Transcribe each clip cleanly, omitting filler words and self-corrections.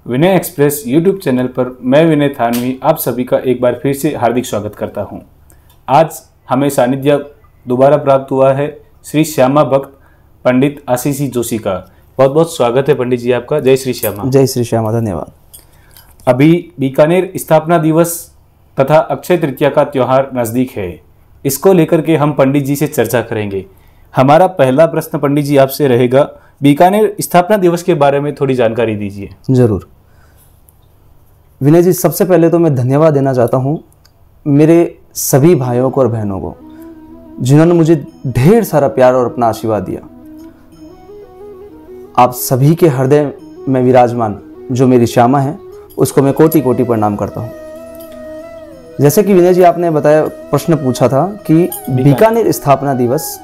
विनय express YouTube channel पर मैं विनय थानवी आप सभी का एक बार फिर से हार्दिक स्वागत करता हूं। आज हमें सानिध्य दोबारा प्राप्त हुआ है श्री श्यामा भक्त पंडित आशीष जोशी का। बहुत बहुत स्वागत है पंडित जी आपका। जय श्री श्यामा। जय श्री श्यामा, धन्यवाद। अभी बीकानेर स्थापना दिवस तथा अक्षय तृतीया का त्यौहार नज़दीक है। इसको लेकर के हम पंडित जी से चर्चा करेंगे। हमारा पहला प्रश्न पंडित जी आपसे रहेगा, बीकानेर स्थापना दिवस के बारे में थोड़ी जानकारी दीजिए। जरूर विनय जी, सबसे पहले तो मैं धन्यवाद देना चाहता हूँ मेरे सभी भाइयों को और बहनों को जिन्होंने मुझे ढेर सारा प्यार और अपना आशीर्वाद दिया। आप सभी के हृदय में विराजमान जो मेरी श्यामा है उसको मैं कोटि कोटि प्रणाम करता हूँ। जैसे कि विनय जी आपने बताया, प्रश्न पूछा था कि बीकानेर स्थापना दिवस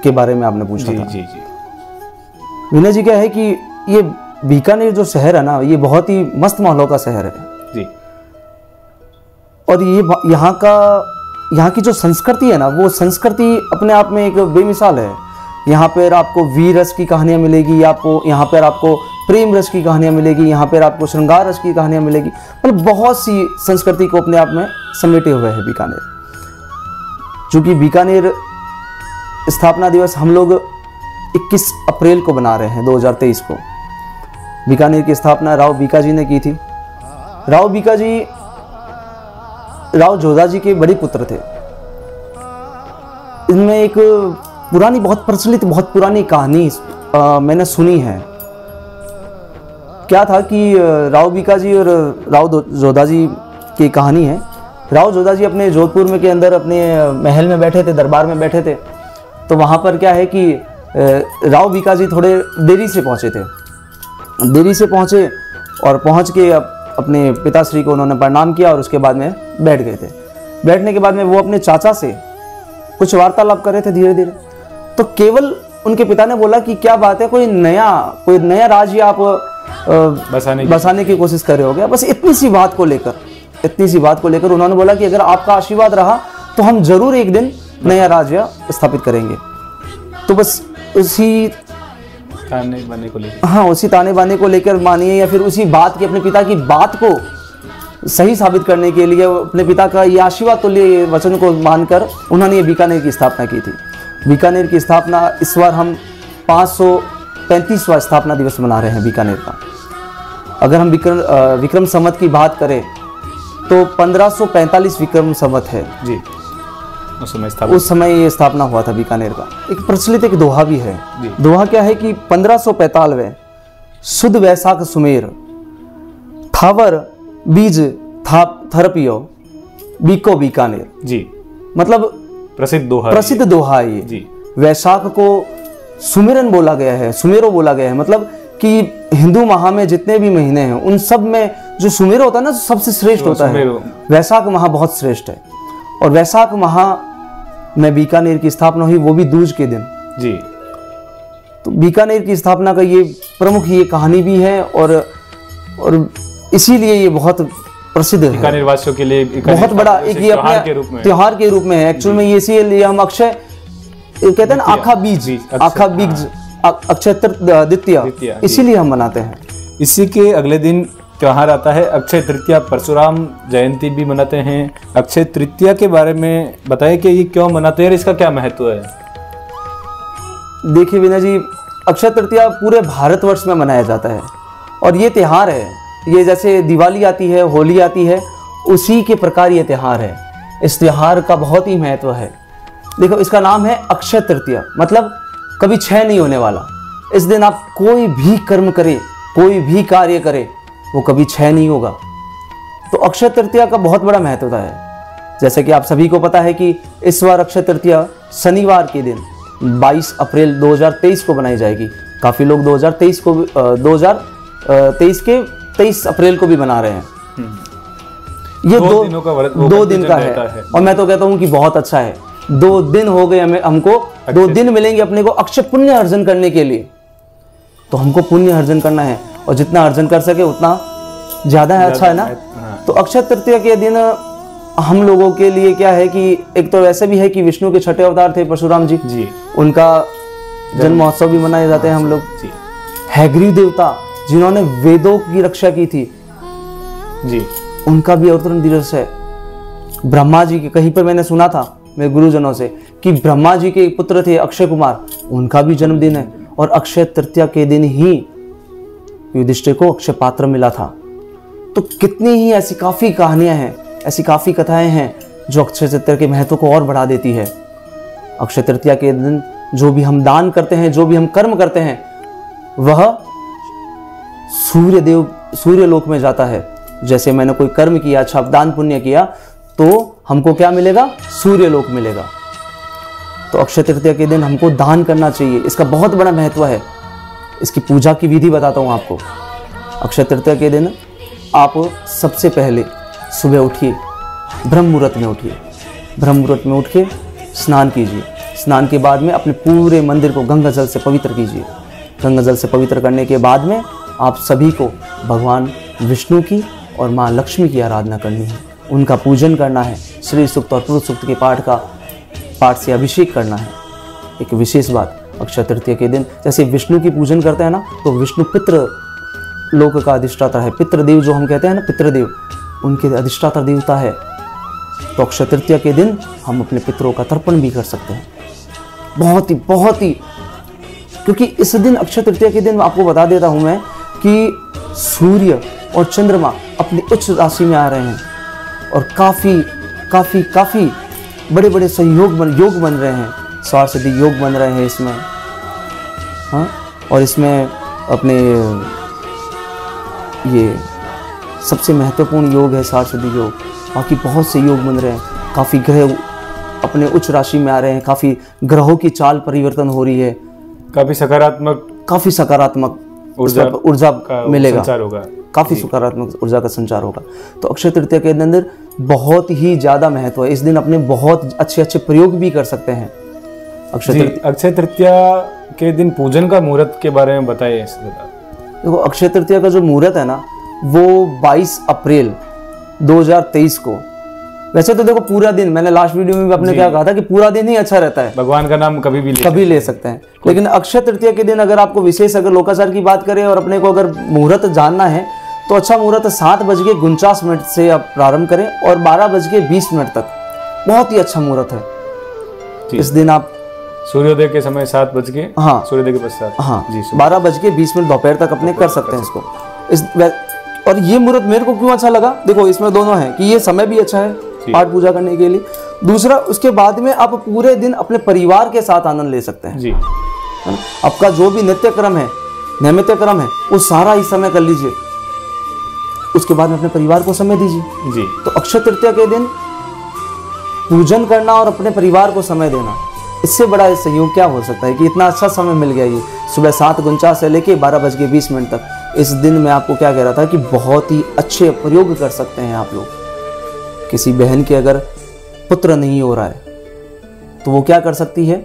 के बारे में आपने पूछा था। जी। विनय जी, क्या है कि ये बीकानेर जो शहर है ना, ये बहुत ही मस्त माहौल का शहर है जी। और ये यहाँ की जो संस्कृति है ना, वो संस्कृति अपने आप में एक बेमिसाल है। यहाँ पर आपको वीर रस की कहानियाँ मिलेगी, आपको यहाँ पर आपको प्रेम रस की कहानियाँ मिलेगी, यहाँ पर आपको श्रृंगार रस की कहानियाँ मिलेगी। मतलब बहुत सी संस्कृति को अपने आप में समेटे हुए है बीकानेर। चूँकि बीकानेर स्थापना दिवस हम लोग 21 अप्रैल को बना रहे हैं 2023 को। बीकानेर की स्थापना राव बीका जी ने की थी। राव बीका जी राव जोधा जी के बड़े पुत्र थे। इनमें एक पुरानी, बहुत प्रचलित, बहुत पुरानी कहानी मैंने सुनी है। क्या था कि राव बीका जी और राव जोधा जी की कहानी है। राव जोधा जी अपने जोधपुर में के अंदर अपने महल में बैठे थे, दरबार में बैठे थे। तो वहाँ पर क्या है कि राव बीका जी थोड़े देरी से पहुँचे थे। देरी से पहुँचे और पहुँच के अपने पिताश्री को उन्होंने प्रणाम किया और उसके बाद में बैठ गए थे। बैठने के बाद में वो अपने चाचा से कुछ वार्तालाप कर रहे थे धीरे धीरे। तो केवल उनके पिता ने बोला कि क्या बात है, कोई नया राज्य आप बसाने की कोशिश कर रहे हो क्या? बस इतनी सी बात को लेकर उन्होंने बोला कि अगर आपका आशीर्वाद रहा तो हम जरूर एक दिन नया राज्य स्थापित करेंगे। तो बस उसी ताने बाने को लेकर मानिए, या फिर उसी बात की, अपने पिता की बात को सही साबित करने के लिए अपने पिता का ये आशीर्वाद तो लिए वचन को मानकर उन्होंने ये बीकानेर की स्थापना की थी। बीकानेर की स्थापना इस बार हम 535वां स्थापना दिवस मना रहे हैं बीकानेर का। अगर हम विक्रम संवत की बात करें तो 1545 विक्रम संवत है जी। उस समय ये स्थापना हुआ था बीकानेर का। एक प्रचलित एक दोहा भी है। दोहा क्या है कि 1545 शुद्ध वैशाख सुमेर थावर बीज थरपियो बीको बीकानेर जी। मतलब प्रसिद्ध दोहा है ये जी। वैशाख को सुमेरन बोला गया है, सुमेरो बोला गया है। मतलब कि हिंदू माह में जितने भी महीने हैं उन सब में जो सुमेरो होता है ना, सबसे श्रेष्ठ होता है। वैशाख माह बहुत श्रेष्ठ है। और वैशाख माह में बीकानेर की स्थापना हुई, वो भी दूज के दिन जी। तो बीकानेर की स्थापना का ये प्रमुख ये कहानी भी है और इसीलिए ये बहुत प्रसिद्ध है बीकानेर वासियों के लिए। बहुत बड़ा एक ये अपने त्योहार के रूप में है। एक्चुअल में ये इसीलिए हम अक्षय कहते हैं ना, आखा बीज अक्षय तृतीया, इसीलिए हम मनाते हैं। इसी के अगले दिन त्योहार आता है अक्षय तृतीया। परशुराम जयंती भी मनाते हैं। अक्षय तृतीया के बारे में बताइए कि ये क्यों मनाते हैं और इसका क्या महत्व है? देखिए विनय जी, अक्षय तृतीया पूरे भारतवर्ष में मनाया जाता है और ये त्यौहार है, ये जैसे दिवाली आती है, होली आती है, उसी के प्रकार ये त्यौहार है। इस त्यौहार का बहुत ही महत्व है। देखो, इसका नाम है अक्षय तृतीया, मतलब कभी क्षय नहीं होने वाला। इस दिन आप कोई भी कर्म करें, कोई भी कार्य करें, वो कभी क्षय नहीं होगा। तो अक्षय तृतीया का बहुत बड़ा महत्व है। जैसे कि आप सभी को पता है कि इस बार अक्षय तृतीया शनिवार के दिन 22 अप्रैल 2023 को बनाई जाएगी। काफ़ी लोग 2023 के 23 अप्रैल को भी बना रहे हैं। ये दो दिन का है और मैं तो कहता हूँ कि बहुत अच्छा है। 2 दिन हो गए हमको 2 दिन मिलेंगे अपने को अक्षय पुण्य अर्जन करने के लिए। तो हमको पुण्य अर्जन करना है और जितना अर्जन कर सके उतना ज़्यादा है, अच्छा है ना। तो अक्षय तृतीया के दिन हम लोगों के लिए क्या है कि एक तो वैसे भी है कि विष्णु के छठे अवतार थे परशुराम जी। उनका जन्म महोत्सव भी मनाए जाते हैं हम लोग। हैग्रीव देवता जिन्होंने वेदों की रक्षा की थी जी, उनका भी अवतरण दिवस है। ब्रह्मा जी के, कहीं पर मैंने सुना था मेरे गुरुजनों से कि ब्रह्मा जी के पुत्र थे अक्षय कुमार, उनका भी जन्मदिन है। और अक्षय तृतीया के दिन ही युधिष्ठिर को अक्षय पात्र मिला था। तो कितनी ही ऐसी काफ़ी कहानियां हैं, ऐसी काफ़ी कथाएं हैं जो अक्षय तृतीया के महत्व को और बढ़ा देती है। अक्षय तृतीया के दिन जो भी हम दान करते हैं, जो भी हम कर्म करते हैं, वह सूर्य लोक में जाता है। जैसे मैंने कोई कर्म किया, अच्छा दान पुण्य किया, तो हमको क्या मिलेगा? सूर्य लोक मिलेगा। तो अक्षय तृतीया के दिन हमको दान करना चाहिए, इसका बहुत बड़ा महत्व है। इसकी पूजा की विधि बताता हूँ आपको। अक्षय तृतीया के दिन आप सबसे पहले सुबह उठिए, ब्रह्म मुहूर्त में उठिए। ब्रह्म मुहूर्त में उठ के स्नान कीजिए। स्नान के बाद में अपने पूरे मंदिर को गंगा जल से पवित्र कीजिए। गंगा जल से पवित्र करने के बाद में आप सभी को भगवान विष्णु की और माँ लक्ष्मी की आराधना करनी है, उनका पूजन करना है। श्री सूक्त और पुरुष सूक्त के पाठ से अभिषेक करना है। एक विशेष बात, अक्षय तृतीया के दिन जैसे विष्णु की पूजन करते हैं ना, तो विष्णु पितृ लोक का अधिष्ठाता है। पितृदेव जो हम कहते हैं ना, पितृदेव, उनके अधिष्ठाता देवता है। तो अक्षय तृतीया के दिन हम अपने पितरों का तर्पण भी कर सकते हैं। बहुत ही क्योंकि इस दिन अक्षय तृतीया के दिन आपको बता देता हूं मैं कि सूर्य और चंद्रमा अपनी उच्च राशि में आ रहे हैं और काफ़ी बड़े बड़े योग बन रहे हैं। स्वार्थ योग बन रहे हैं इसमें, हाँ। और इसमें अपने ये सबसे महत्वपूर्ण योग है स्वार्थ योग। बाकी बहुत से योग बन रहे हैं, काफ़ी ग्रह अपने उच्च राशि में आ रहे हैं, काफ़ी ग्रहों की चाल परिवर्तन हो रही है, काफ़ी सकारात्मक ऊर्जा मिलेगा, काफ़ी सकारात्मक ऊर्जा का संचार होगा। तो अक्षय तृतीया के अंदर बहुत ही ज़्यादा महत्व है। इस दिन अपने बहुत अच्छे प्रयोग भी कर सकते हैं। अक्षय तृतीया के दिन पूजन का मुहूर्त के बारे में बताइए। देखो, अक्षय तृतीया का जो मुहूर्त है ना, वो 22 अप्रैल 2023 को। वैसे तो देखो पूरा दिन, मैंने लास्ट वीडियो में भी अपने क्या कहा था कि पूरा दिन ही अच्छा रहता है, भगवान का नाम कभी ले सकते हैं। लेकिन अक्षय तृतीया के दिन अगर आपको विशेष, अगर लोकाचार की बात करें और अपने को अगर मुहूर्त जानना है, तो अच्छा मुहूर्त 7:49 से आप प्रारंभ करें और 12:20 तक बहुत ही अच्छा मुहूर्त है। इस दिन आप सूर्योदय के समय 7 बजे, हाँ, सूर्योदय के पश्चात, हाँ जी, 12:20 दोपहर तक अपने कर सकते हैं इसको। और ये मुहूर्त मेरे को क्यों अच्छा लगा, देखो इसमें दोनों है कि ये समय भी अच्छा है पाठ पूजा करने के लिए। दूसरा, उसके बाद में आप पूरे दिन अपने परिवार के साथ आनंद ले सकते हैं जी। आपका जो भी नित्यक्रम है, नैमित्तिक्रम है, वो सारा इस समय कर लीजिए। उसके बाद में अपने परिवार को समय दीजिए जी। तो अक्षय तृतीया के दिन पूजन करना और अपने परिवार को समय देना, इससे बड़ा सहयोग क्या हो सकता है कि इतना अच्छा समय मिल गया। ये सुबह 7:49 से लेके 12:20 तक। इस दिन मैं आपको क्या कह रहा था कि बहुत ही अच्छे प्रयोग कर सकते हैं आप लोग। किसी बहन के अगर पुत्र नहीं हो रहा है तो वो क्या कर सकती है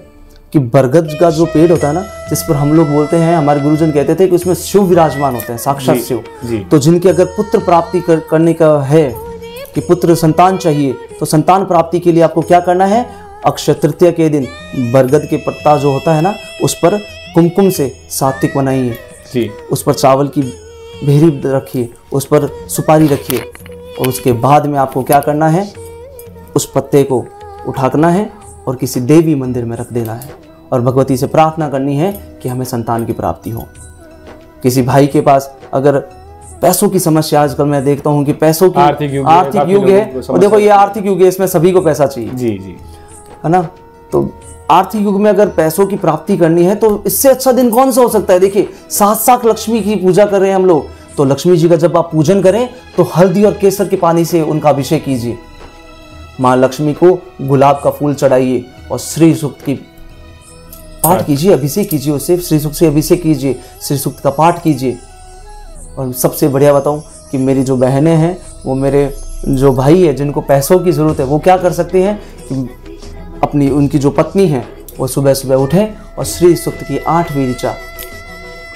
कि बरगद का जो पेड़ होता है ना, जिस पर हम लोग बोलते हैं, हमारे गुरुजन कहते थे कि उसमें शिव विराजमान होते हैं, साक्षात शिव। तो जिनके अगर पुत्र प्राप्ति करने का है कि पुत्र संतान चाहिए, तो संतान प्राप्ति के लिए आपको क्या करना है, अक्षय तृतीया के दिन बरगद के पत्ता जो होता है ना, उस पर कुमकुम से सात्विक बनाइए जी। उस पर चावल की भेरी रखिए, उस पर सुपारी रखिए और उसके बाद में आपको क्या करना है, उस पत्ते को उठाना है और किसी देवी मंदिर में रख देना है और भगवती से प्रार्थना करनी है कि हमें संतान की प्राप्ति हो। किसी भाई के पास अगर पैसों की समस्या, आजकल मैं देखता हूँ कि पैसों की आर्थिक युग है, और देखो ये आर्थिक युग है, इसमें सभी को पैसा चाहिए जी, है ना। तो आर्थिक युग में अगर पैसों की प्राप्ति करनी है तो इससे अच्छा दिन कौन सा हो सकता है। देखिए, साक्षात लक्ष्मी की पूजा कर रहे हैं हम लोग, तो लक्ष्मी जी का जब आप पूजन करें तो हल्दी और केसर के पानी से उनका अभिषेक कीजिए। माँ लक्ष्मी को गुलाब का फूल चढ़ाइए और श्री सूक्त की पाठ कीजिए, अभिषेक कीजिए, उससे श्री सूक्त से अभिषेक कीजिए, श्री सूक्त का पाठ कीजिए। और सबसे बढ़िया बताऊं कि मेरी जो बहनें हैं, वो मेरे जो भाई है जिनको पैसों की ज़रूरत है, वो क्या कर सकते हैं कि अपनी उनकी जो पत्नी है वो सुबह सुबह उठें और श्री सूक्त की 8वीं ऋचा,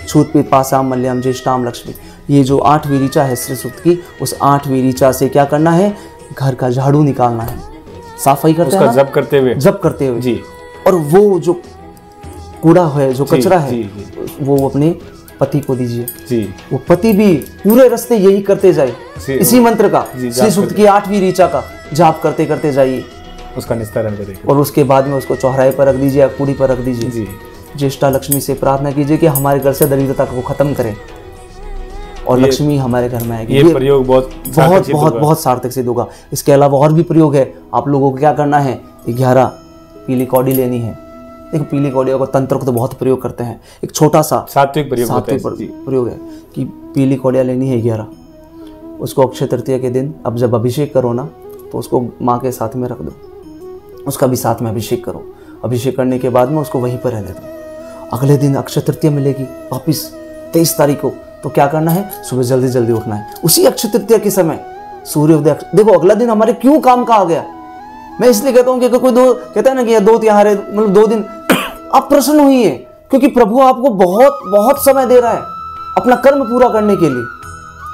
छूत पासाम मल्याम ज्येष्ठाम लक्ष्मी, ये जो 8वीं ऋचा है श्री सूक्त की, उस 8वीं ऋचा से क्या करना है, घर का झाड़ू निकालना है, सफाई करते हैं, जब करते हुए जी। और वो जो कूड़ा है, जो कचरा है, वो अपने पति को दीजिए जी। वो पति भी पूरे रास्ते यही करते जाए, इसी मंत्र का, श्री सूक्त की 8वीं ऋचा का जाप करते करते जाइए, उसका निस्तारण करेगा। और उसके बाद में उसको चौराहे पर रख दीजिए या कूड़ी पर रख दीजिए जी। ज्येष्ठा लक्ष्मी से प्रार्थना कीजिए कि हमारे घर से दरिद्रता को खत्म करें और लक्ष्मी हमारे घर में आएगी। ये प्रयोग बहुत बहुत सार्थक सिद्ध होगा। इसके अलावा और भी प्रयोग है। आप लोगों को क्या करना है, 11 पीली कौड़ी लेनी है। देखो पीली कौड़ियों का तंत्र को तो बहुत प्रयोग करते हैं, एक छोटा सा सात्विक प्रयोग है कि पीली कौड़ियाँ लेनी है 11। उसको अक्षय तृतीया के दिन अब जब अभिषेक करो ना, तो उसको माँ के साथ में रख दो, उसका भी साथ में अभिषेक करो। अभिषेक करने के बाद में उसको वहीं पर रहने दो। अगले दिन अक्षय तृतीया मिलेगी वापिस 23 तारीख को। तो क्या करना है, सुबह जल्दी जल्दी उठना है। उसी अक्षय तृतीया के समय सूर्योदय, देखो अगला दिन हमारे क्यों काम का आ गया। मैं इसलिए कहता हूँ कि कोई दो कहता है ना कि 2 त्योहार मतलब 2 दिन, आप प्रसन्न होइए क्योंकि प्रभु आपको बहुत बहुत समय दे रहा है अपना कर्म पूरा करने के लिए।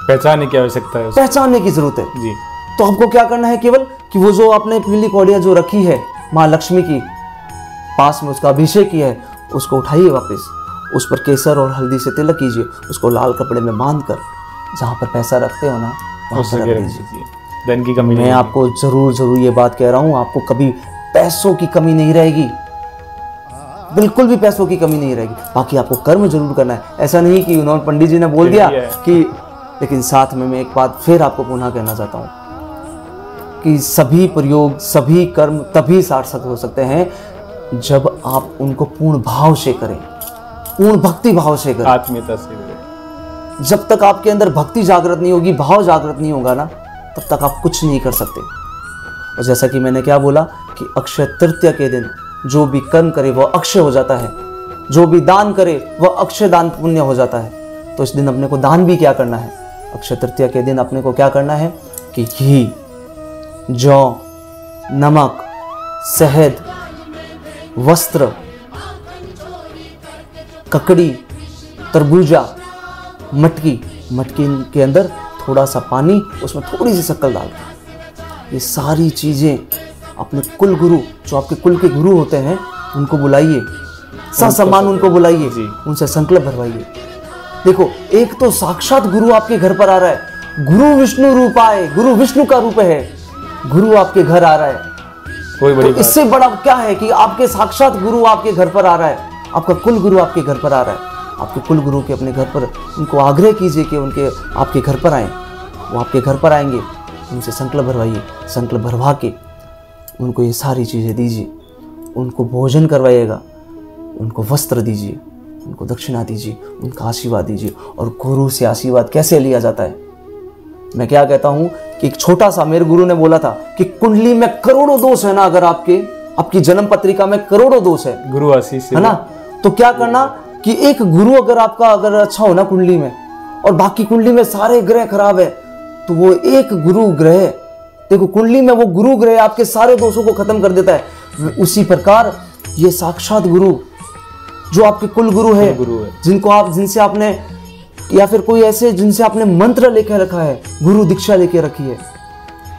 पहचानने की आवश्यकता है, पहचानने की जरूरत है जी। तो हमको क्या करना है, केवल कि वो जो आपने पीली कौड़ियाँ जो रखी है माँ लक्ष्मी की पास में, उसका अभिषेक किया है, उसको उठाइए वापस, उस पर केसर और हल्दी से तिलक कीजिए, उसको लाल कपड़े में बांध कर जहाँ पर पैसा रखते हो ना वहाँ पर रख दीजिए। धन की कमी मैं आपको जरूर ये बात कह रहा हूँ, आपको कभी पैसों की कमी नहीं रहेगी, बिल्कुल भी पैसों की कमी नहीं रहेगी। बाकी आपको कर्म जरूर करना है। ऐसा नहीं कि उन्होंने पंडित जी ने बोल दिया कि, लेकिन साथ में मैं एक बात फिर आपको पुनः कहना चाहता हूँ कि सभी प्रयोग सभी कर्म तभी सार्थक हो सकते हैं जब आप उनको पूर्ण भाव से करें, पूर्ण भक्ति भाव से करें, आत्मीयता से करें। जब तक आपके अंदर भक्ति जागृत नहीं होगी, भाव जागृत नहीं होगा ना, तब तक आप कुछ नहीं कर सकते। और जैसा कि मैंने क्या बोला कि अक्षय तृतीया के दिन जो भी कर्म करे वह अक्षय हो जाता है, जो भी दान करे वह अक्षय दान पुण्य हो जाता है। तो इस दिन अपने को दान भी क्या करना है, अक्षय तृतीया के दिन अपने को क्या करना है कि घी, जौ, नमक, शहद, वस्त्र, ककड़ी, तरबूजा, मटकी के अंदर थोड़ा सा पानी, उसमें थोड़ी सी शक्कर डाल, ये सारी चीजें अपने कुल गुरु, जो आपके कुल के गुरु होते हैं, उनको बुलाइए, ससम्मान उनको बुलाइए, उनसे संकल्प भरवाइए। देखो एक तो साक्षात गुरु आपके घर पर आ रहा है, गुरु विष्णु रूप आए, गुरु विष्णु का रूप है, गुरु आपके घर आ रहा है। कोई बड़ी तो इससे बड़ा क्या है कि आपके साक्षात गुरु आपके घर पर आ रहा है, आपका कुल गुरु आपके घर पर आ रहा है। आपके कुल गुरु के अपने घर पर उनको आग्रह कीजिए कि उनके आपके घर पर आए, वो आपके घर पर आएंगे, उनसे संकल्प भरवाइए, संकल्प भरवा के उनको ये सारी चीज़ें दीजिए, उनको भोजन करवाइएगा, उनको वस्त्र दीजिए, उनको दक्षिणा दीजिए, उनका आशीर्वाद दीजिए। और गुरु से आशीर्वाद कैसे लिया जाता है, मैं क्या कहता हूँ कि एक छोटा सा, मेरे गुरु ने बोला था कि कुंडली में करोड़ों दोष है ना, अगर आपकी जन्म पत्रिका में करोड़ों दोष है, गुरु आशीष है ना, तो क्या करना कि एक गुरु अगर आपका अगर अच्छा हो ना कुंडली में, और बाकी कुंडली में सारे ग्रह खराब है, तो वो एक गुरु ग्रह, देखो कुंडली में वो गुरु ग्रह आपके सारे दोषों को खत्म कर देता है। उसी प्रकार ये साक्षात गुरु जो आपके कुल गुरु है, जिनसे आपने, या फिर कोई ऐसे जिनसे आपने मंत्र लेके रखा है, गुरु दीक्षा लेके रखी है,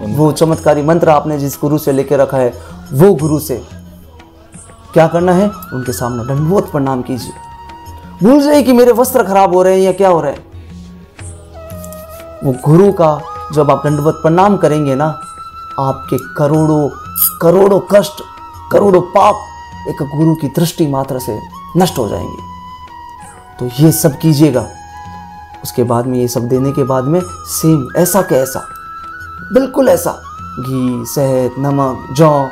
वो चमत्कारी मंत्र आपने जिस गुरु से लेके रखा है, वो गुरु से क्या करना है, उनके सामने दंडवत प्रणाम कीजिए। भूल जाइए कि मेरे वस्त्र खराब हो रहे हैं या क्या हो रहा है, वो गुरु का जब आप दंडवत प्रणाम करेंगे ना, आपके करोड़ों करोड़ों कष्ट, करोड़ों पाप एक गुरु की दृष्टि मात्र से नष्ट हो जाएंगे। तो ये सब कीजिएगा। उसके बाद में ये सब देने के बाद में सेम ऐसा के ऐसा, बिल्कुल ऐसा घी, शहद, नमक, जौ,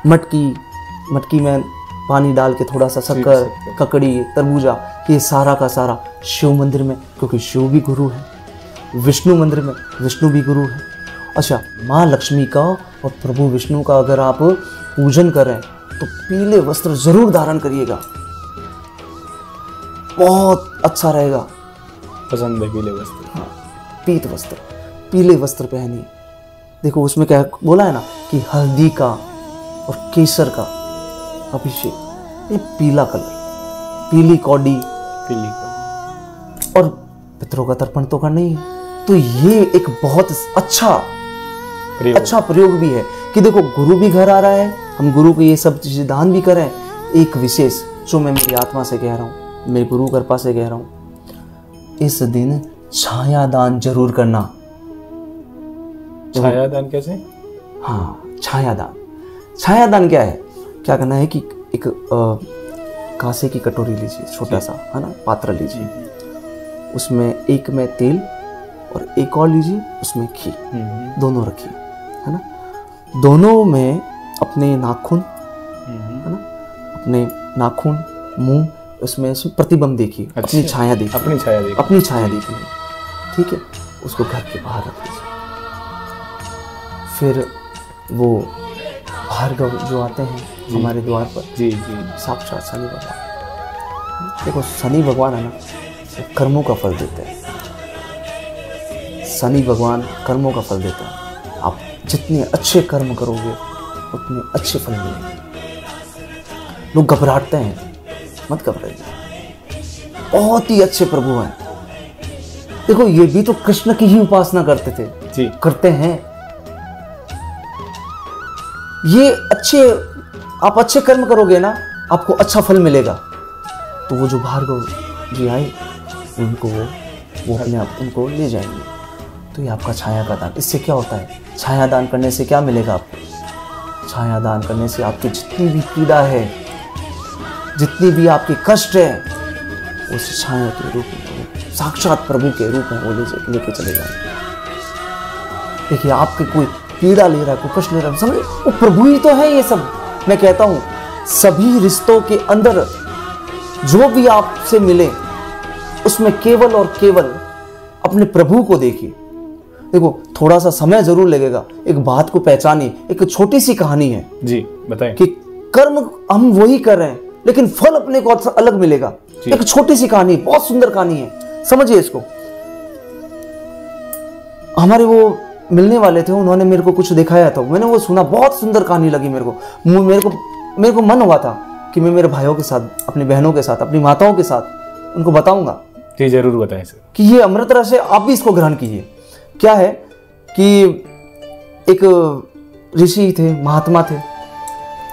मटकी में पानी डाल के थोड़ा सा शक्कर, ककड़ी, तरबूजा, ये सारा का सारा शिव मंदिर में, क्योंकि शिव भी गुरु है, विष्णु मंदिर में विष्णु भी गुरु है। अच्छा, माँ लक्ष्मी का और प्रभु विष्णु का अगर आप पूजन करें तो पीले वस्त्र जरूर धारण करिएगा, बहुत अच्छा रहेगा। पसंद है पीले वस्त्र? हाँ, पीत वस्त्र, पीले वस्त्र पहनिए। देखो उसमें क्या बोला है ना कि हल्दी का और केसर का अभिषेक, ये पीला कलर, पीली कौड़ी, और पितरों का तर्पण तो करना ही है। तो ये एक बहुत अच्छा प्रयोग भी है कि देखो गुरु भी घर आ रहा है, हम गुरु को ये सब चीजें दान भी करें। एक विशेष जो मैं मेरी आत्मा से कह रहा हूँ मेरे गुरु कृपा से कह रहा हूँ, इस दिन छायादान जरूर करना। छायादान कैसे? हाँ, छायादान। छायादान क्या है? क्या करना है कि एक कांसे की कटोरी लीजिए, छोटा सा, है ना, पात्र लीजिए, उसमें एक में तेल और एक और लीजिए, उसमें घी, दोनों रखिए, है ना। दोनों में अपने नाखून, है ना, अपने नाखून, मुंह, उसमें प्रतिबिंब देखिए, अपनी छाया देखिए, अपनी छाया देखिए, ठीक है। उसको घर के बाहर रख दीजिए। फिर वो भार्गव जो आते हैं हमारे द्वार पर, जी जी, साक्षात शनि भगवान। देखो शनि भगवान है ना, कर्मों का फल देते हैं। शनि भगवान कर्मों का फल देता है। आप जितने अच्छे कर्म करोगे उतने अच्छे फल मिलेंगे। लोग घबराते हैं, मत घबराइए, बहुत ही अच्छे प्रभु हैं। देखो ये भी तो कृष्ण की ही उपासना करते थे जी, करते हैं। ये आप अच्छे कर्म करोगे ना, आपको अच्छा फल मिलेगा। तो वो जो भार्गव जी आए, उनको वो अपने आप उनको ले जाएंगे। तो ये आपका छाया का दान। इससे क्या होता है? छाया दान करने से क्या मिलेगा आपको? छाया दान करने से आपकी जितनी भी पीड़ा है, जितनी भी आपके कष्ट है, उस छाया के रूप में, साक्षात प्रभु के रूप में वो लेके चले जाएंगे। देखिए आपके कोई पीड़ा ले रहा है, कोई कष्ट ले रहा है, समझे, वो प्रभु ही तो है ये सब। मैं कहता हूँ सभी रिश्तों के अंदर जो भी आपसे मिले, उसमें केवल और केवल अपने प्रभु को देखिए। देखो थोड़ा सा समय जरूर लगेगा, एक बात को पहचानिए। एक छोटी सी कहानी है जी, बताएं कि कर्म हम वही कर रहे हैं लेकिन फल अपने को अलग मिलेगा। एक छोटी सी कहानी, बहुत सुंदर कहानी है, समझिए इसको। हमारे वो मिलने वाले थे, उन्होंने मेरे को कुछ दिखाया था, मैंने वो सुना, बहुत सुंदर कहानी लगी मेरे को मन हुआ था कि मैं मेरे भाइयों के साथ, अपनी बहनों के साथ, अपनी माताओं के साथ उनको बताऊंगा। जी जरूर बताएं सर, कि ये अमृत रस है, आप भी इसको ग्रहण कीजिए। क्या है कि एक ऋषि थे, महात्मा थे,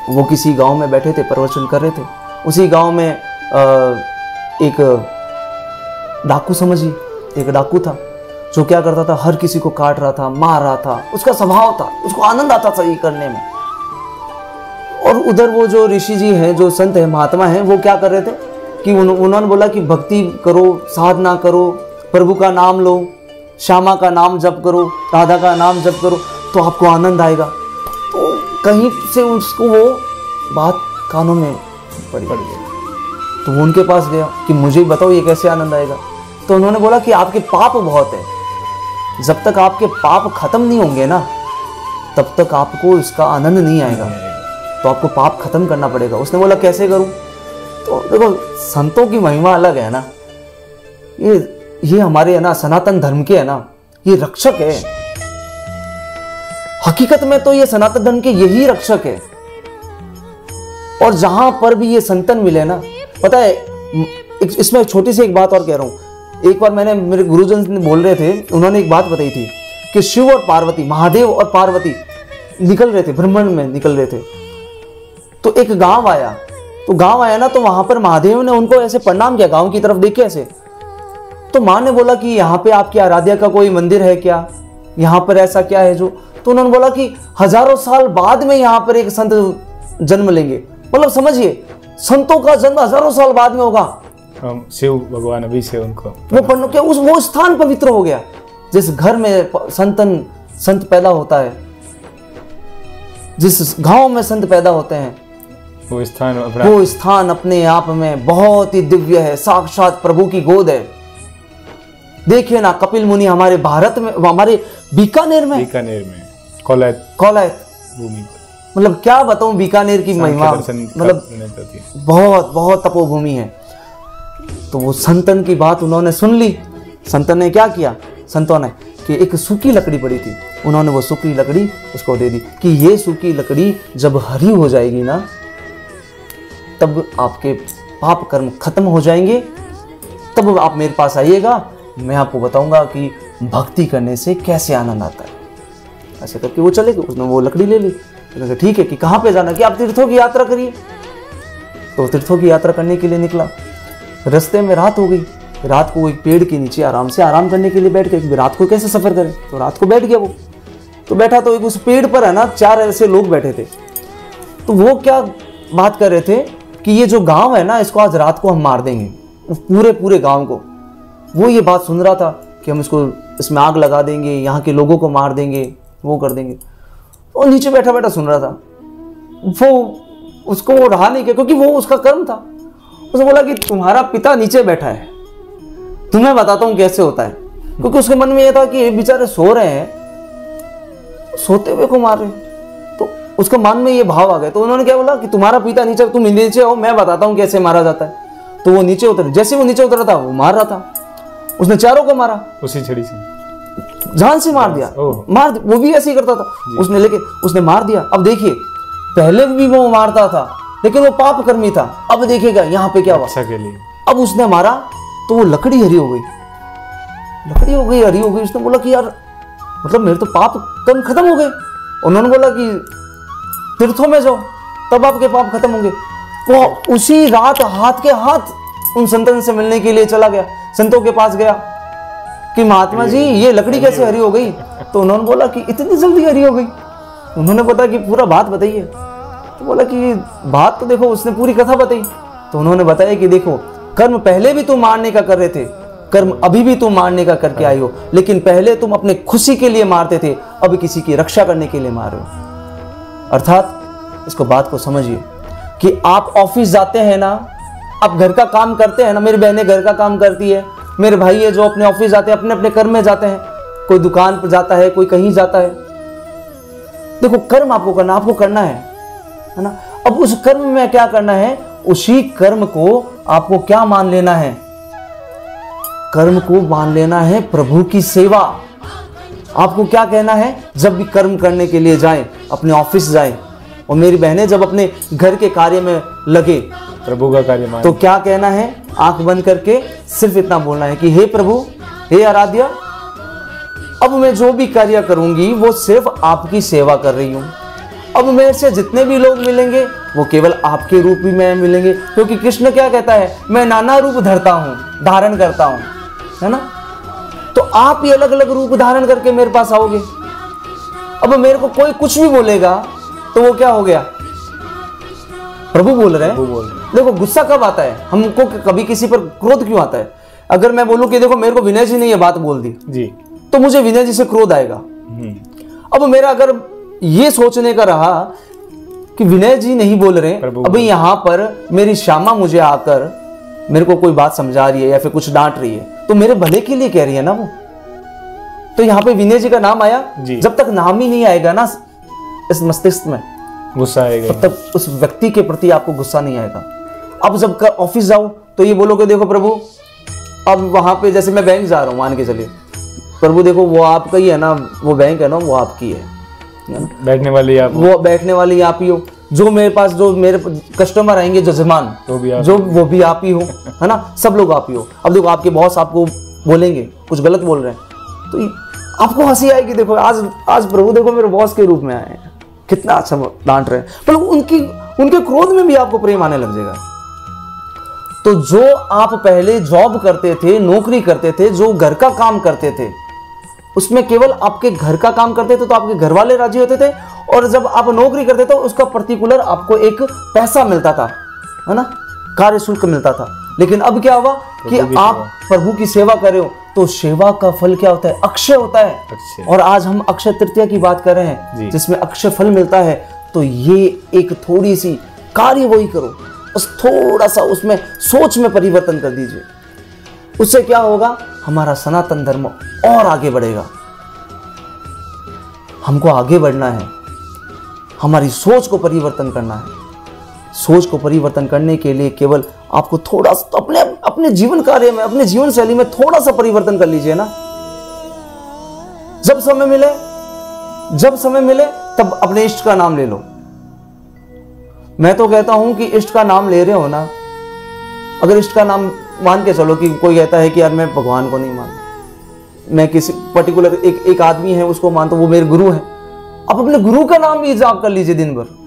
वो किसी गांव में बैठे थे, प्रवचन कर रहे थे। उसी गांव में एक डाकू, समझिए, एक डाकू था जो क्या करता था, हर किसी को काट रहा था, मार रहा था। उसका स्वभाव था, उसको आनंद आता था ये करने में। और उधर वो जो ऋषि जी हैं, जो संत है, महात्मा हैं, वो क्या कर रहे थे कि उन्होंने बोला कि भक्ति करो, साधना करो, प्रभु का नाम लो, श्यामा का नाम जप करो, राधा का नाम जप करो, तो आपको आनंद आएगा। तो कहीं से उसको वो बात कानों में पड़ गई। तो वो उनके पास गया कि मुझे बताओ ये कैसे आनंद आएगा। तो उन्होंने बोला कि आपके पाप बहुत है, जब तक आपके पाप खत्म नहीं होंगे ना, तब तक आपको इसका आनंद नहीं आएगा। तो आपको पाप खत्म करना पड़ेगा। उसने बोला कैसे करूं? तो देखो संतों की महिमा अलग है ना, ये हमारे है ना, सनातन धर्म के है ना, ये रक्षक है। हकीकत में तो ये सनातन धर्म के यही रक्षक है। और जहां पर भी ये संतन मिले ना, पता है, इसमें छोटी सी एक बात और कह रहा हूं। एक बार मैंने, मेरे गुरुजन बोल रहे थे, उन्होंने एक बात बताई थी कि शिव और पार्वती, महादेव और पार्वती निकल रहे थे, ब्रह्मांड में निकल रहे थे। तो एक गांव आया, तो वहां पर महादेव ने उनको ऐसे प्रणाम किया, गांव की तरफ देखे ऐसे। तो माँ ने बोला कि यहाँ पे आपकी आराध्या का कोई मंदिर है क्या, यहाँ पर ऐसा क्या है जो? तो उन्होंने बोला कि हजारों साल बाद में यहाँ पर एक संत जन्म लेंगे। मतलब समझिए, संतों का जन्म हजारों साल बाद में होगा। शिव भगवान अभी से उनको वो स्थान पवित्र हो गया। जिस घर में संत पैदा होता है, जिस गांव में संत पैदा होते हैं, वो स्थान अपने आप में बहुत ही दिव्य है, साक्षात प्रभु की गोद है। देखिए ना, कपिल मुनि हमारे भारत में, हमारे बीकानेर में कौलायत भूमि, मतलब क्या बताऊं बीकानेर की महिमा, मतलब बहुत बहुत तपोभूमि है। तो वो संतन की बात उन्होंने सुन ली। संतन ने क्या किया, संतों ने कि एक सूखी लकड़ी पड़ी थी, उन्होंने वो सूखी लकड़ी उसको दे दी कि ये सूखी लकड़ी जब हरी हो जाएगी ना, तब आपके पाप कर्म खत्म हो जाएंगे, तब आप मेरे पास आइएगा, मैं आपको बताऊंगा कि भक्ति करने से कैसे आनंद आता है। ऐसे करके वो चले गए, उसने वो लकड़ी ले ली। तो ठीक है कि कहाँ पे जाना, कि आप तीर्थों की यात्रा करिए। तो तीर्थों की यात्रा करने के लिए निकला। रास्ते में रात हो गई। रात को एक पेड़ के नीचे आराम से आराम करने के लिए बैठ गए। रात को कैसे सफ़र करें, तो रात को बैठ गया वो। तो बैठा तो एक उस पेड़ पर है ना 4 ऐसे लोग बैठे थे। तो वो क्या बात कर रहे थे कि ये जो गांव है ना, इसको आज रात को हम मार देंगे, पूरे गांव को। वो ये बात सुन रहा था कि हम इसमें आग लगा देंगे, यहाँ के लोगों को मार देंगे, वो कर देंगे। वो नीचे बैठा बैठा सुन रहा था। वो उसको वो रहा नहीं किया, क्योंकि वो उसका कर्म था। उसने बोला कि तुम्हारा पिता नीचे बैठा है, तुम्हें बताता हूँ कैसे होता है। क्योंकि उसके मन में यह था कि ये बेचारे सो रहे हैं, सोते हुए को मार रहे हैं। तो उसके मन में ये भाव आ गया। तो उन्होंने क्या बोला कि तुम्हारा पिता नीचे, तुम नीचे आओ, मैं बताता हूँ कैसे मारा जाता है। तो वो नीचे उतर, जैसे वो नीचे उतरा था वो मार रहा था। उसने चारों को मारा, उसी छड़ी से जान से मार दिया। वो भी ऐसे ही करता था। उसने मार दिया। अब देखिए, पहले भी वो मारता था लेकिन वो पाप कर्मी था। अब देखिएगा यहाँ पे क्या हुआ। के लिए अब उसने मारा तो वो लकड़ी हरी हो गई, हरी हो गई। उसने बोला कि यार मतलब मेरे तो पाप कर्म खत्म हो गए। उन्होंने बोला कि तीर्थों में जाओ, तब आपके पाप खत्म होंगे। वो उसी रात हाथ के हाथ उन संतों से मिलने के लिए चला गया। संतों के पास गया कि महात्मा जी ये लकड़ी कैसे हरी हो गई। तो उन्होंने बोला कि इतनी जल्दी हरी हो गई। उन्होंने बताया कि पूरा बात बताइए। तो बोला कि बात तो देखो, उसने पूरी कथा बताई। तो उन्होंने बताया कि देखो, कर्म पहले भी तुम मारने का कर रहे थे, कर्म अभी भी तुम मारने का करके आई हो, लेकिन पहले तुम अपने खुशी के लिए मारते थे, अब किसी की रक्षा करने के लिए मार रहे हो। अर्थात इसको बात को समझिए कि आप ऑफिस जाते हैं ना, आप घर का काम करते हैं ना। मेरी बहनें घर का काम करती है, मेरे भाई है जो अपने ऑफिस जाते हैं, अपने अपने कर्म में जाते हैं। कोई दुकान पर जाता है, कोई कहीं जाता है। देखो कर्म आपको करना है ना। अब उस कर्म में क्या करना है, उसी कर्म को आपको क्या मान लेना है, कर्म को मान लेना है प्रभु की सेवा। आपको क्या कहना है, जब भी कर्म करने के लिए जाएं, अपने ऑफिस जाएं, और मेरी बहनें जब अपने घर के कार्य में लगे, प्रभु का कार्य माने, तो क्या कहना है, आंख बंद करके सिर्फ इतना बोलना है कि हे प्रभु, हे आराध्य, अब मैं जो भी कार्य करूंगी वो सिर्फ आपकी सेवा कर रही हूं। अब मेरे से जितने भी लोग मिलेंगे वो केवल आपके रूप में मिलेंगे, क्योंकि कृष्ण क्या कहता है, मैं नाना रूप धरता हूं, धारण करता हूं, है ना। तो आप ही अलग अलग रूप धारण करके मेरे पास आओगे। अब मेरे को कोई कुछ भी बोलेगा तो वो क्या हो गया, प्रभु बोल रहे हैं। देखो गुस्सा कब आता है हमको, कभी किसी पर क्रोध क्यों आता है। अगर मैं बोलूं कि देखो मेरे को विनय जी ने ये बात बोल दी जी, तो मुझे विनय जी से क्रोध आएगा। अब मेरा अगर ये सोचने का रहा कि विनय जी नहीं बोल रहे, अभी यहाँ पर मेरी श्यामा मुझे आकर मेरे को कोई बात समझा रही है या फिर कुछ डांट रही है, तो मेरे भले के लिए कह रही है ना वो। तो यहाँ पे विनय जी का नाम आया, जब तक नाम ही नहीं आएगा ना इस मस्तिष्क में, गुस्सा आएगा, तब तक उस व्यक्ति के प्रति आपको गुस्सा नहीं आएगा। अब जब ऑफिस जाओ तो ये बोलोगे देखो प्रभु, अब वहां पे जैसे मैं बैंक जा रहा हूँ, मान के चलिए, प्रभु देखो वो आपका ही है ना, वो बैंक है ना, वो आपकी है, बैठने वाली आप, वो बैठने वाली आप ही हो, जो मेरे पास जो मेरे कस्टमर आएंगे जजमान, वो भी आप ही हो, है ना, सब लोग आप ही हो। अब देखो आपके बॉस आपको बोलेंगे कुछ गलत बोल रहे हैं तो आपको हंसी आएगी, देखो आज प्रभु देखो मेरे बॉस के रूप में आए हैं, कितना अच्छा डांट रहे हैं, पर उनके क्रोध में भी आपको प्रेम आने लग जाएगा। तो जो आप पहले जॉब करते थे, नौकरी करते थे, जो घर का काम करते थे, उसमें केवल आपके घर का काम करते थे तो आपके घर वाले राजी होते थे, और जब आप नौकरी करते थे उसका पर्टिकुलर आपको एक पैसा मिलता था, है ना, कार्य शुल्क मिलता था। लेकिन अब क्या हुआ कि आप प्रभु की सेवा कर रहे हो तो सेवा का फल क्या होता है, अक्षय होता है। और आज हम अक्षय तृतीया की बात कर रहे हैं जिसमें अक्षय फल मिलता है। तो ये एक थोड़ी सी कार्य वही करो, बस थोड़ा सा उसमें सोच में परिवर्तन कर दीजिए, उससे क्या होगा, हमारा सनातन धर्म और आगे बढ़ेगा। हमको आगे बढ़ना है, हमारी सोच को परिवर्तन करना है। सोच को परिवर्तन करने के लिए केवल आपको थोड़ा अपने जीवन कार्य में, अपने जीवन शैली में थोड़ा सा परिवर्तन कर लीजिए ना। जब समय मिले तब अपने इष्ट का नाम ले लो। मैं तो कहता हूं कि इष्ट का नाम ले रहे हो ना, अगर इष्ट का नाम मान के चलो कि कोई कहता है कि यार मैं भगवान को नहीं मानता, मैं किसी पर्टिकुलर एक आदमी है उसको मानता हूं, वो मेरे गुरु हैं, आप अपने गुरु का नाम भी जाप कर लीजिए दिन भर।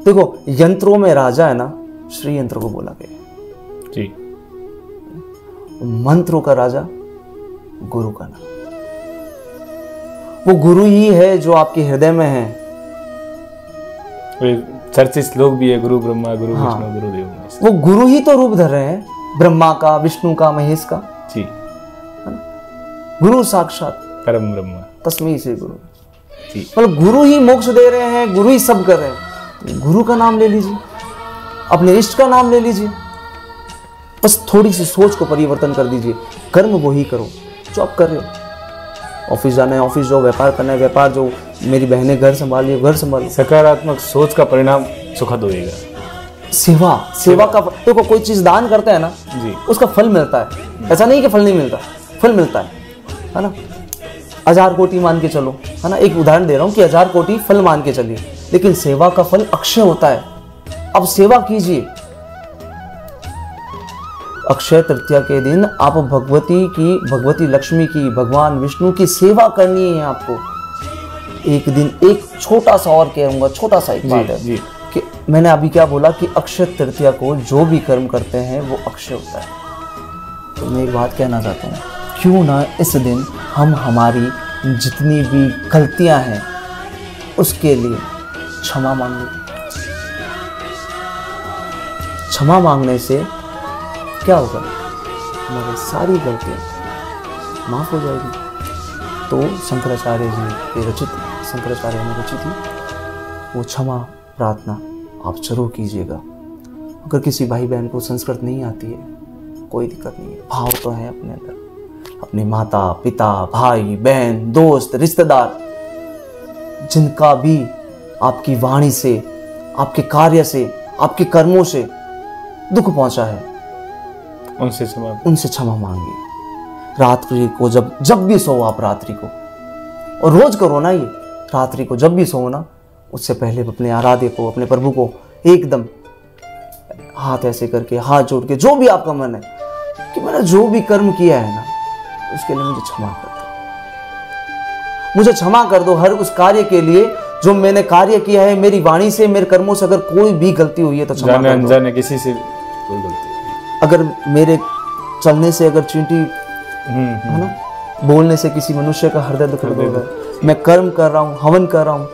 देखो यंत्रों में राजा है ना, श्री यंत्र को बोला गया, जी। मंत्रों का राजा गुरु का नाम। वो गुरु ही है जो आपके हृदय में है। चर्चित श्लोक भी है, गुरु ब्रह्मा गुरु विष्णु गुरु देव महेश। वो गुरु ही तो रूप धर रहे हैं, ब्रह्मा का, विष्णु का, महेश का। जी। गुरु साक्षात परम ब्रह्मा तस्मै से गुरु। मतलब गुरु ही मोक्ष दे रहे हैं, गुरु ही सब कर रहे हैं। गुरु का नाम ले लीजिए, अपने इष्ट का नाम ले लीजिए, बस थोड़ी सी सोच को परिवर्तन कर दीजिए। कर्म वो ही करो जो आप कर रहे हो। ऑफिस जाना है ऑफिस जाओ, व्यापार करना है व्यापार जाओ, मेरी बहनें घर संभालिए घर संभालिए। सकारात्मक सोच का परिणाम सुखद होएगा। सेवा का देखो, कोई चीज दान करते हैं ना जी, उसका फल मिलता है। ऐसा नहीं कि फल नहीं मिलता, फल मिलता है ना। 1000 कोटि मान के चलो, है ना, एक उदाहरण दे रहा हूँ कि 1000 कोटि फल मान के चलिए, लेकिन सेवा का फल अक्षय होता है। अब सेवा कीजिए। अक्षय तृतीया के दिन आप भगवती लक्ष्मी की, भगवान विष्णु की सेवा करनी है आपको। एक दिन एक छोटा सा और कहूंगा, छोटा सा एक बात है कि मैंने अभी क्या बोला कि अक्षय तृतीया को जो भी कर्म करते हैं वो अक्षय होता है। तो मैं एक बात कहना चाहता हूँ, क्यों ना इस दिन हम हमारी जितनी भी गलतियां हैं उसके लिए क्षमा मांग लें। क्षमा मांगने से क्या होगा, हमारी सारी गलतियां माफ हो जाएगी। तो शंकराचार्य जी के रचित, शंकराचार्य ने रचित थी वो क्षमा प्रार्थना आप जरूर कीजिएगा। अगर किसी भाई बहन को संस्कृत नहीं आती है कोई दिक्कत नहीं है, भाव तो है अपने अंदर। अपने माता पिता भाई बहन दोस्त रिश्तेदार जिनका भी आपकी वाणी से, आपके कार्य से, आपके कर्मों से दुख पहुंचा है, उनसे क्षमा मांगिए। रात्रि को जब भी सो आप रात्रि को, और रोज करो ना ये, रात्रि को जब भी सो ना, उससे पहले अपने आराध्य को, अपने प्रभु को एकदम हाथ ऐसे करके, हाथ जोड़ के, जो भी आपका मन है कि मैंने जो भी कर्म किया है ना उसके लिए मुझे क्षमा कर दो, मुझे क्षमा कर दो हर उस कार्य के लिए जो मैंने कार्य किया है। मेरी वाणी से, मेरे कर्मों से अगर कोई भी गलती हुई है तो क्षमा कर दो। अनजाने किसी से कोई गलती, अगर मेरे चलने से अगर चींटी है ना, बोलने से किसी मनुष्य का हृदय दुख होगा, मैं कर्म कर रहा हूँ, हवन कर रहा हूँ,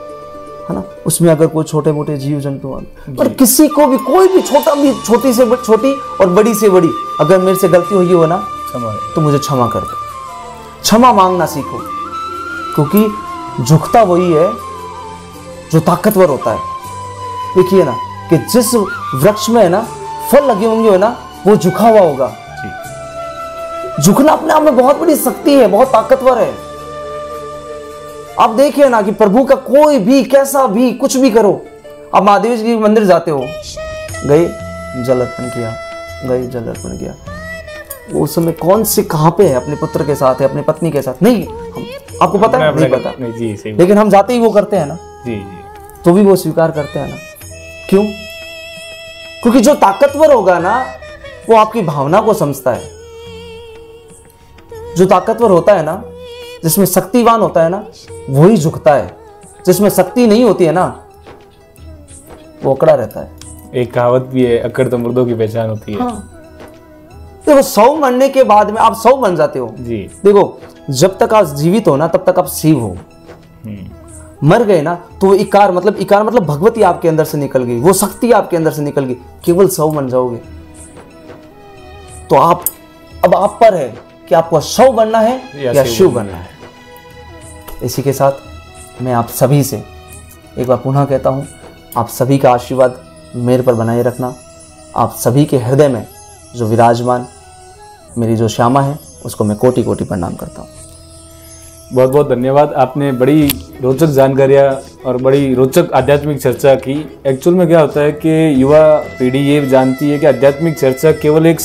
है ना, उसमें अगर कोई छोटे मोटे जीव जंतु पर किसी को भी, कोई भी छोटा भी, छोटी से छोटी और बड़ी से बड़ी अगर मेरे से गलती हुई हो ना तो मुझे क्षमा कर दो। क्षमा मांगना सीखो, क्योंकि झुकता वही है जो ताकतवर होता है। देखिए ना कि जिस वृक्ष में है ना फल लगे होंगे ना वो झुका हुआ होगा। झुकना अपने आप में बहुत बड़ी शक्ति है, बहुत ताकतवर है। आप देखिए ना कि प्रभु का कोई भी कैसा भी कुछ भी करो, आप महादेव जी के मंदिर जाते हो, गए जल अर्पण किया, गए जल अर्पण किया, वो उस समय कौन से कहाँ पे है, अपने पुत्र के साथ है, अपनी पत्नी के साथ नहीं, हम आपको पता है नहीं पता नहीं, जी, लेकिन हम जाते ही वो करते हैं ना जी, तो भी वो स्वीकार करते हैं ना। क्यों? क्योंकि जो ताकतवर होगा ना वो आपकी भावना को समझता है। जो ताकतवर होता है ना, जिसमें शक्तिवान होता है ना, वही झुकता है। जिसमें शक्ति नहीं होती है ना वो अकड़ा रहता है। एक कहावत भी है, अकड़ तो मुर्दों की पहचान होती है। हाँ। देखो 100 मरने के बाद में आप 100 बन जाते हो जी। देखो जब तक आप जीवित हो ना तब तक आप शिव हो। मर गए ना तो इकार मतलब भगवती आपके अंदर से निकल गई, वो शक्ति आपके अंदर से निकल गई, केवल 100 बन जाओगे। तो आप अब आप पर है कि आपको 100 बनना है या शिव बनना है। इसी के साथ मैं आप सभी से एक बार पुनः कहता हूं, आप सभी का आशीर्वाद मेरे पर बनाए रखना। आप सभी के हृदय में जो विराजमान मेरी जो श्यामा है उसको मैं कोटि कोटि प्रणाम करता हूँ। बहुत बहुत धन्यवाद। आपने बड़ी रोचक जानकारियाँ और बड़ी रोचक आध्यात्मिक चर्चा की। एक्चुअल में क्या होता है कि युवा पीढ़ी ये जानती है कि आध्यात्मिक चर्चा केवल एक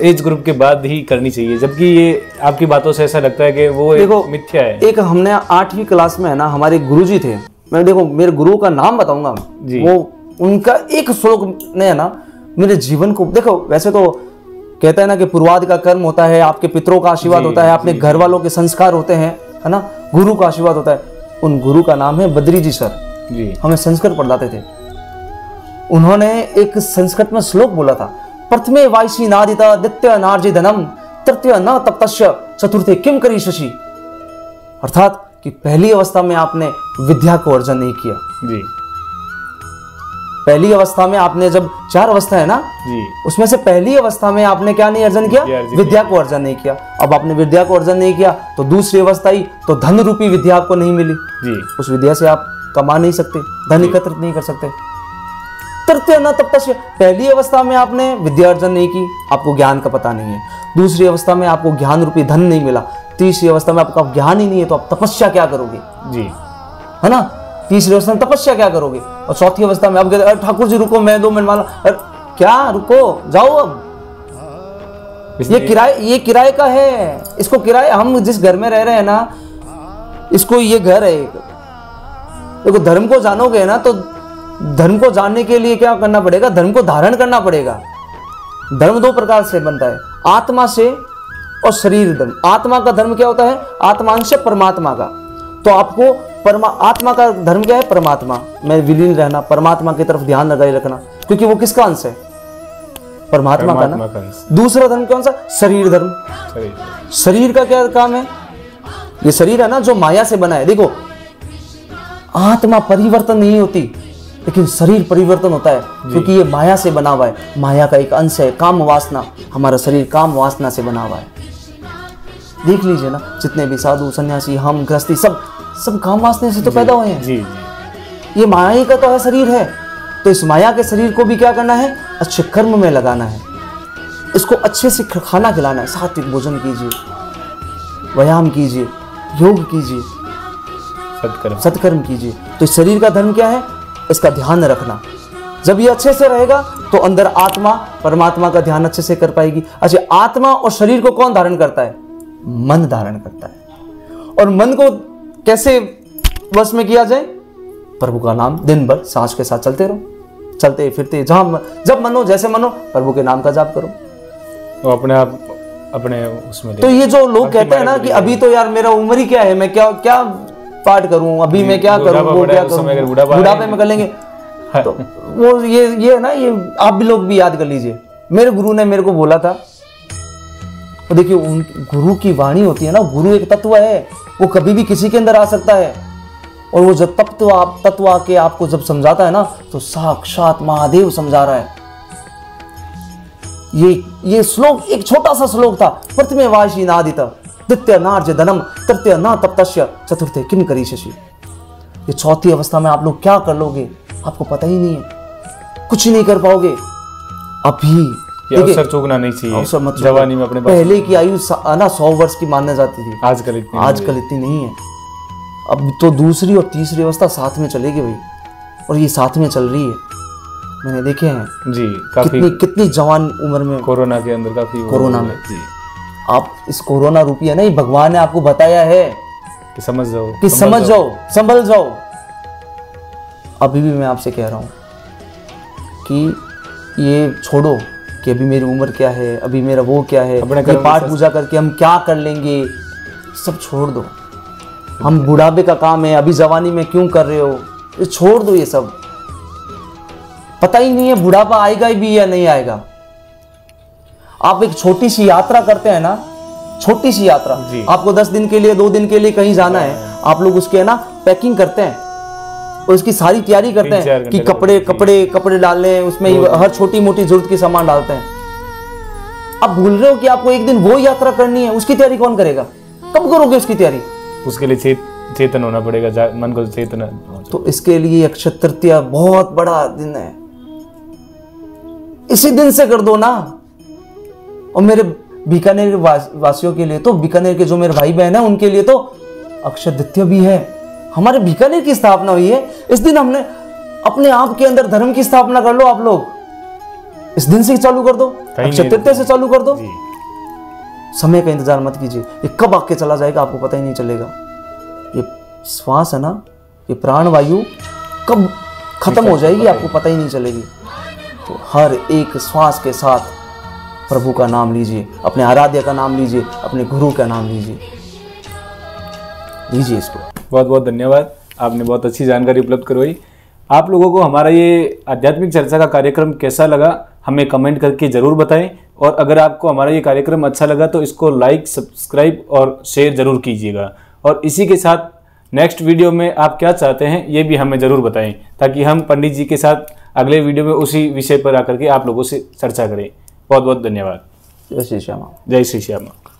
एज ग्रुप के बाद ही करनी चाहिए, जबकि ये आपकी बातों से ऐसा लगता है कि वो देखो मिथ्या है। एक हमने 8वीं क्लास में है ना, हमारे गुरुजी थे, मैं देखो मेरे गुरु का नाम बताऊंगा, वो उनका एक श्लोक ने है ना मेरे जीवन को, देखो वैसे तो कहते हैं ना कि पूर्वादि का कर्म होता है, आपके पितरों का आशीर्वाद होता है, अपने घर वालों के संस्कार होते हैं, है ना, गुरु का आशीर्वाद होता है। उन गुरु का नाम है बद्री जी सर जी, हमें संस्कृत पढ़ाते थे। उन्होंने एक संस्कृत में श्लोक बोला था, प्रथमे वायसी नादिता द्वितीय नार्जि धनम तृतीय न तप्तस्य चतुर्थे किम करी शशि। अर्थात कि पहली अवस्था में आपने विद्या को अर्जन नहीं किया जी। पहली अवस्था में आपने, जब 4 अवस्था है ना जी, उसमें से पहली अवस्था में आपने क्या नहीं अर्जन किया? विद्या को अर्जन नहीं किया। अब आपने विद्या को अर्जन नहीं किया तो दूसरी अवस्था आई तो धन रूपी विद्या आपको नहीं मिली जी। उस विद्या से आप कमा नहीं सकते, धन एकत्रित नहीं कर सकते। तृतीय न तप्तस्य, पहली अवस्था में आपने विद्या अर्जन नहीं की, आपको ज्ञान का पता नहीं है। दूसरी अवस्था में आपको ज्ञान रूपी धन नहीं मिला। तीसरी अवस्था में आपका ज्ञान ही नहीं है तो आप तपस्या क्या करोगे जी, है ना। तीसरी अवस्था में तपस्या क्या करोगे। और चौथी अवस्था में आप कहते अरे ठाकुर जी रुको, मैं 2 मिनट वाला, अरे क्या रुको, जाओ अब ये किराए का है। इसको किराए, हम जिस घर में रह रहे हैं ना, इसको ये घर है। देखो धर्म को जानोगे ना तो धर्म को जानने के लिए क्या करना पड़ेगा? धर्म को धारण करना पड़ेगा। धर्म 2 प्रकार से बनता है, आत्मा से और शरीर धर्म। आत्मा का धर्म क्या होता है? आत्मांश परमात्मा का। तो आपको आत्मा का धर्म क्या है? परमात्मा में विलीन रहना, परमात्मा की तरफ ध्यान लगाए रखना, क्योंकि वो किसका अंश है? परमात्मा का ना। दूसरा धर्म कौन सा? शरीर धर्म। शरीर का क्या काम है? ये शरीर है ना जो माया से बना है। देखो आत्मा परिवर्तन नहीं होती लेकिन शरीर परिवर्तन होता है, क्योंकि ये माया से बना हुआ है। माया का एक अंश है काम वासना। हमारा शरीर काम वासना से बना हुआ है। देख लीजिए ना, जितने भी साधु सन्यासी, हम गृहस्थी, सब काम वासना से तो पैदा हुए हैं जी। ये माया ही का तो है शरीर है। तो इस माया के शरीर को भी क्या करना है? अच्छे कर्म में लगाना है। इसको अच्छे से खाना खिलाना है। सात्विक भोजन कीजिए, व्यायाम कीजिए, योग कीजिए, सत्कर्म कीजिए। तो इस शरीर का धर्म क्या है? इसका ध्यान रखना। जब ये अच्छे से रहेगा तो अंदर आत्मा परमात्मा का ध्यान अच्छे से कर पाएगी। अच्छा, आत्मा और शरीर को कौन धारण करता है? मन धारण करता है। और मन को कैसे वश में किया जाए? प्रभु का नाम दिन भर सांस के साथ चलते रहो, चलते फिरते, जब मनो जैसे मनो प्रभु के नाम का जाप करो। तो अपने आप अपने उसमें। तो ये जो लोग कहते हैं ना कि अभी तो यार मेरा उम्र ही क्या है, मैं क्या पाठ करूं, अभी मैं क्या करूं, वो क्या करूं, बुढ़ापे में कर लेंगे। तो वो ये है ना, ये आप भी लोग भी याद कर लीजिए। मेरे गुरु ने मेरे को बोला था, तो देखिए गुरु की वाणी होती है ना, गुरु एक तत्व है, वो कभी भी किसी के अंदर आ सकता है। और वो जब तत्व आके आपको जब समझाता है ना, तो साक्षात महादेव समझा रहा है। ये श्लोक एक छोटा सा श्लोक था। प्रथमे वायसी नादिता द्वितीय नार्जि धनम तृतीय न तप्तस्य चतुर्थे किम करी शशि। ये चौथी अवस्था में आप लोग क्या कर लोगे आपको पता ही नहीं है, कुछ नहीं कर पाओगे। अभी अवसर चूकना नहीं चाहिए। अवसर मत जवानी में अपने पहले की आयु ना 100 वर्ष की मानने जाती थी, आजकल इतनी नहीं है। अब तो दूसरी और तीसरी अवस्था साथ में चलेगी भाई, और ये साथ में चल रही है। मैंने देखे हैं जी, काफी कितनी जवान उम्र में, कोरोना के अंदर काफी, कोरोना में जी। आप इस कोरोना रूपी है ना, ये भगवान ने आपको बताया है कि समझ जाओ, संभल जाओ। अभी भी मैं आपसे कह रहा हूं कि ये छोड़ो कि अभी मेरी उम्र क्या है, अभी मेरा वो क्या है, ये पाठ पूजा करके हम क्या कर लेंगे, सब छोड़ दो। हम बुढ़ापे का काम है, अभी जवानी में क्यों कर रहे हो, ये छोड़ दो। ये सब पता ही नहीं है बुढ़ापा आएगा भी या नहीं आएगा। आप एक छोटी सी यात्रा करते हैं ना, छोटी सी यात्रा, आपको 10 दिन के लिए 2 दिन के लिए कहीं जाना है, आप लोग उसके है ना पैकिंग करते हैं और उसकी सारी तैयारी करते हैं कि कपड़े डालने, उसमें हर छोटी मोटी जरूरत की सामान डालते हैं। आप भूल रहे हो कि आपको एक दिन वो यात्रा करनी है, उसकी तैयारी कौन करेगा? कब करोगे उसकी तैयारी? उसके लिए चेतन होना पड़ेगा, मन को चेतना। तो इसके लिए अक्षय तृतीया बहुत बड़ा दिन है, इसी दिन से कर दो ना। और मेरे बीकानेर वासियों के लिए तो, बीकानेर के जो मेरे भाई बहन है उनके लिए तो अक्षय तृतीया भी है। हमारे बीकानेर की स्थापना हुई है इस दिन। हमने अपने आप के अंदर धर्म की स्थापना कर लो आप लोग, इस दिन से चालू कर दो, अक्षय तृतीया से चालू कर दो। समय का इंतजार मत कीजिए, ये कब आके चला जाएगा आपको पता ही नहीं चलेगा। ये श्वास है ना, ये प्राण वायु कब खत्म हो जाएगी आपको पता ही नहीं चलेगी। तो हर एक श्वास के साथ प्रभु का नाम लीजिए, अपने आराध्य का नाम लीजिए, अपने गुरु का नाम लीजिए इसको। बहुत बहुत धन्यवाद, आपने बहुत अच्छी जानकारी उपलब्ध करवाई। आप लोगों को हमारा ये आध्यात्मिक चर्चा का कार्यक्रम कैसा लगा हमें कमेंट करके ज़रूर बताएं, और अगर आपको हमारा ये कार्यक्रम अच्छा लगा तो इसको लाइक, सब्सक्राइब और शेयर ज़रूर कीजिएगा। और इसी के साथ नेक्स्ट वीडियो में आप क्या चाहते हैं ये भी हमें ज़रूर बताएं, ताकि हम पंडित जी के साथ अगले वीडियो में उसी विषय पर आकर के आप लोगों से चर्चा करें। बहुत बहुत धन्यवाद। जय श्री श्यामा। जय श्री श्यामा।